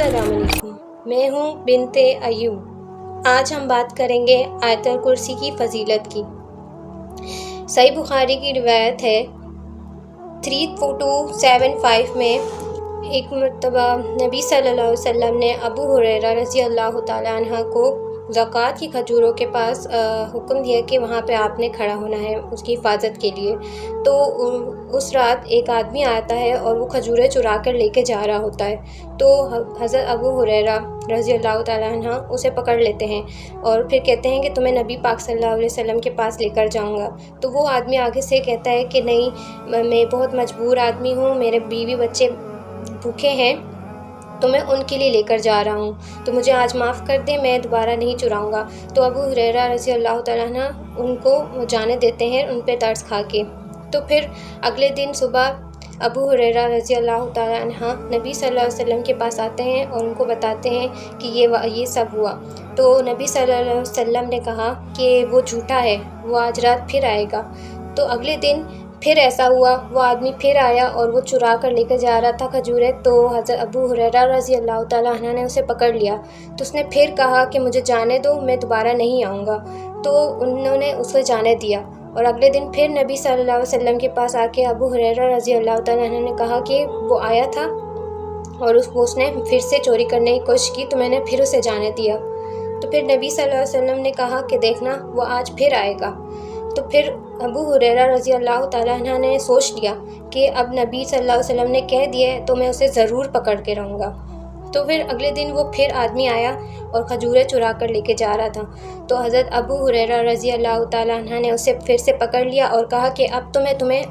السلام علیکم، میں ہوں بنت ایوب۔ آج ہم بات کریں گے آیت الکرسی کی فضیلت کی۔ صحیح بخاری کی روایت ہے 3275 میں ایک مرتبہ نبی صلی اللہ علیہ وسلم نے ابو ہریرہ رضی اللہ تعالیٰ عنہ کو زکوٰۃ کی کھجوروں کے پاس حکم دیا کہ وہاں پہ آپ نے کھڑا ہونا ہے اس کی حفاظت کے لیے۔ تو اس رات ایک آدمی آتا ہے اور وہ کھجوریں چرا کر لے کے جا رہا ہوتا ہے، تو حضرت ابو ہریرہ رضی اللہ تعالیٰ عنہ اسے پکڑ لیتے ہیں اور پھر کہتے ہیں کہ تمہیں نبی پاک صلی اللہ علیہ وسلم کے پاس لے کر جاؤں گا۔ تو وہ آدمی آگے سے کہتا ہے کہ نہیں، میں بہت مجبور آدمی ہوں، میرے بیوی بچے بھوکے ہیں، تو میں ان کے لیے لے کر جا رہا ہوں، تو مجھے آج معاف کر دیں، میں دوبارہ نہیں چراؤں گا۔ تو ابو ہریرہ رضی اللہ تعالیٰ عنہ ان کو جانے دیتے ہیں ان پہ ترس کھا کے۔ تو پھر اگلے دن صبح ابو ہریرہ رضی اللہ تعالیٰ عنہ نبی صلی اللہ علیہ وسلم کے پاس آتے ہیں اور ان کو بتاتے ہیں کہ یہ سب ہوا۔ تو نبی صلی اللہ علیہ وسلم نے کہا کہ وہ جھوٹا ہے، وہ آج رات پھر آئے گا۔ تو اگلے دن پھر ایسا ہوا، وہ آدمی پھر آیا اور وہ چرا کر لے کر جا رہا تھا کھجوریں۔ تو حضرت ابو ہریرہ رضی اللہ تعالیٰ عنہ نے اسے پکڑ لیا، تو اس نے پھر کہا کہ مجھے جانے دو، میں دوبارہ نہیں آؤں گا۔ تو انہوں نے اسے جانے دیا، اور اگلے دن پھر نبی صلی اللہ علیہ وسلم کے پاس آ کے ابو ہریرہ رضی اللہ تعالیٰ عنہ نے کہا کہ وہ آیا تھا اور اس نے پھر سے چوری کرنے کی کوشش کی، تو میں نے پھر اسے جانے دیا۔ تو پھر نبی صلی اللہ علیہ وسلم نے کہا کہ دیکھنا وہ آج پھر آئے گا۔ تو پھر ابو ہریرہ رضی اللہ تعالیٰ عنہ نے سوچ لیا کہ اب نبی صلی اللہ علیہ وسلم نے کہہ دیا ہے تو میں اسے ضرور پکڑ کے رہوں گا۔ تو پھر اگلے دن وہ پھر آدمی آیا اور کھجوریں چرا کر لے کے جا رہا تھا، تو حضرت ابو ہریرہ رضی اللہ تعالیٰ عنہ نے اسے پھر سے پکڑ لیا اور کہا کہ اب تو میں تمہیں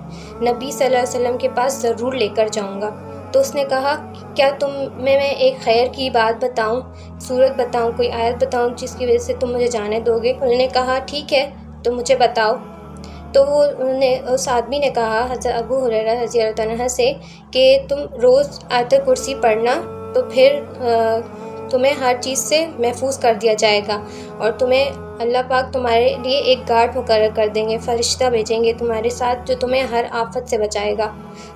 نبی صلی اللہ علیہ وسلم کے پاس ضرور لے کر جاؤں گا۔ تو اس نے کہا کیا میں ایک خیر کی بات بتاؤں، صورت بتاؤں، کوئی آیت بتاؤں جس کی وجہ سے تم مجھے جانے دو گے؟ انہوں نے کہا ٹھیک ہے، تو مجھے بتاؤ۔ تو اس آدمی نے کہا حضرت ابو ہریرہ رضی اللہ عنہ سے کہ تم روز آیت الکرسی پڑھنا، تو پھر تمہیں ہر چیز سے محفوظ کر دیا جائے گا، اور تمہیں اللہ پاک تمہارے لیے ایک گارڈ مقرر کر دیں گے، فرشتہ بھیجیں گے تمہارے ساتھ جو تمہیں ہر آفت سے بچائے گا۔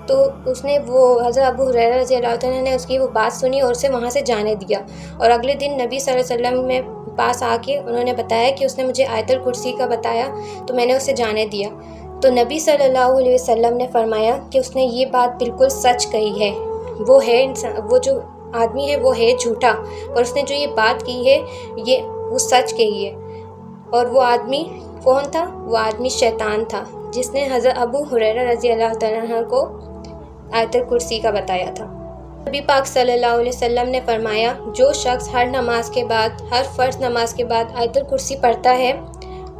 تو اس نے حضرت ابو ہریرہ رضی اللہ عنہ نے اس کی وہ بات سنی اور اسے وہاں سے جانے دیا، اور اگلے دن نبی صلی اللہ علیہ وسلم میں پاس آ کے انہوں نے بتایا کہ اس نے مجھے آیت الکرسی کا بتایا، تو میں نے اسے جانے دیا۔ تو نبی صلی اللہ علیہ وسلم نے فرمایا کہ اس نے یہ بات بالکل سچ کہی ہے، وہ جو آدمی ہے وہ ہے جھوٹا، اور اس نے جو یہ بات کی ہے وہ سچ کہی ہے۔ اور وہ آدمی کون تھا؟ وہ آدمی شیطان تھا جس نے حضرت ابو ہریرہ رضی اللہ تعالیٰ عنہ کو آیت الکرسی کا بتایا تھا۔ نبی پاک صلی اللہ علیہ وسلم نے فرمایا جو شخص ہر نماز کے بعد، ہر فرض نماز کے بعد آیت الکرسی پڑھتا ہے،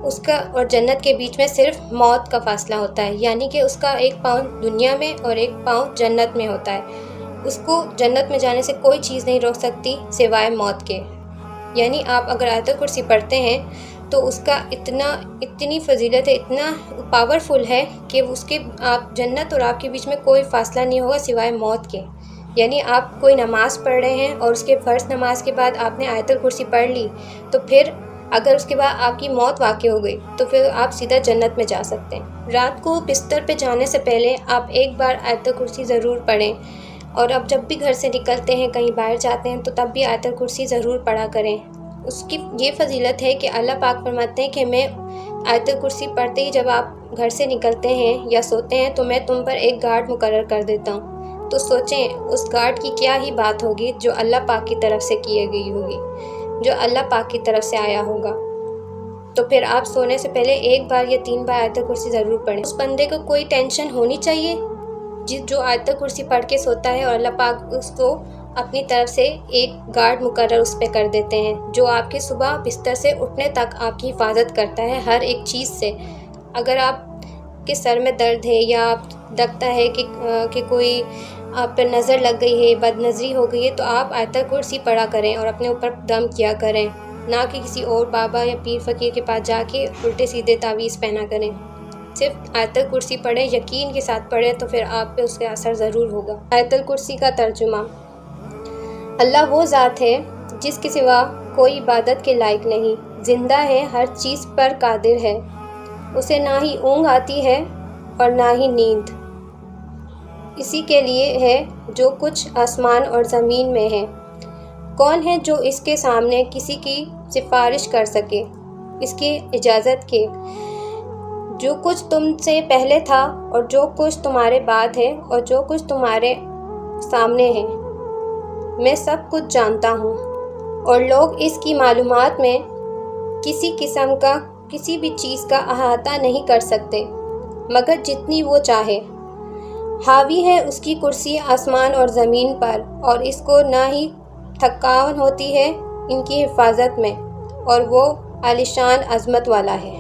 اس کا اور جنت کے بیچ میں صرف موت کا فاصلہ ہوتا ہے، یعنی کہ اس کا ایک پاؤں دنیا میں اور ایک پاؤں جنت میں ہوتا ہے۔ اس کو جنت میں جانے سے کوئی چیز نہیں روک سکتی سوائے موت کے۔ یعنی آپ اگر آیت الکرسی پڑھتے ہیں تو اس کا اتنی فضیلت ہے، اتنا پاورفل ہے کہ اس کے آپ جنت اور آپ کے بیچ میں کوئی فاصلہ نہیں ہوگا سوائے موت کے۔ یعنی آپ کوئی نماز پڑھ رہے ہیں اور اس کے فرض نماز کے بعد آپ نے آیت الکرسی پڑھ لی، تو پھر اگر اس کے بعد آپ کی موت واقع ہو گئی تو پھر آپ سیدھا جنت میں جا سکتے ہیں۔ رات کو بستر پہ جانے سے پہلے آپ ایک بار آیت الکرسی ضرور پڑھیں، اور اب جب بھی گھر سے نکلتے ہیں، کہیں باہر جاتے ہیں، تو تب بھی آیت الکرسی ضرور پڑھا کریں۔ اس کی یہ فضیلت ہے کہ اللہ پاک فرماتے ہیں کہ میں آیت الکرسی پڑھتے ہی جب آپ گھر سے نکلتے ہیں یا سوتے ہیں تو میں تم پر ایک گارڈ مقرر کر دیتا ہوں۔ تو سوچیں اس گارڈ کی کیا ہی بات ہوگی جو اللہ پاک کی طرف سے کی گئی ہوگی، جو اللہ پاک کی طرف سے آیا ہوگا۔ تو پھر آپ سونے سے پہلے ایک بار یا 3 بار آیت الکرسی ضرور پڑھیں۔ اس بندے کو کوئی ٹینشن ہونی چاہیے جو آیت الکرسی پڑھ کے سوتا ہے، اور اللہ پاک اس کو اپنی طرف سے ایک گارڈ مقرر اس پہ کر دیتے ہیں جو آپ کے صبح بستر سے اٹھنے تک آپ کی حفاظت کرتا ہے ہر ایک چیز سے۔ اگر آپ کے سر میں درد ہے یا آپ لگتا ہے کہ کوئی آپ پر نظر لگ گئی ہے، بد نظری ہو گئی ہے، تو آپ آیت الکرسی پڑھا کریں اور اپنے اوپر دم کیا کریں، نہ کہ کسی اور بابا یا پیر فقیر کے پاس جا کے الٹے سیدھے تعویذ پہنا کریں۔ صرف آیت الکرسی پڑھیں، یقین کے ساتھ پڑھیں، تو پھر آپ پہ اس کا اثر ضرور ہوگا۔ آیت الکرسی کا ترجمہ: اللہ وہ ذات ہے جس کے سوا کوئی عبادت کے لائق نہیں، زندہ ہے، ہر چیز پر قادر ہے، اسے نہ ہی اونگ آتی ہے اور نہ ہی نیند۔ اسی کے لیے ہے جو کچھ آسمان اور زمین میں ہے، کون ہے جو اس کے سامنے کسی کی سفارش کر سکے اس کی اجازت کے؟ جو کچھ تم سے پہلے تھا اور جو کچھ تمہارے بعد ہے اور جو کچھ تمہارے سامنے ہے، میں سب کچھ جانتا ہوں، اور لوگ اس کی معلومات میں کسی قسم کا کسی بھی چیز کا احاطہ نہیں کر سکتے مگر جتنی وہ چاہے۔ حاوی ہے اس کی کرسی آسمان اور زمین پر، اور اس کو نہ ہی تھکان ہوتی ہے ان کی حفاظت میں، اور وہ عالیشان عظمت والا ہے۔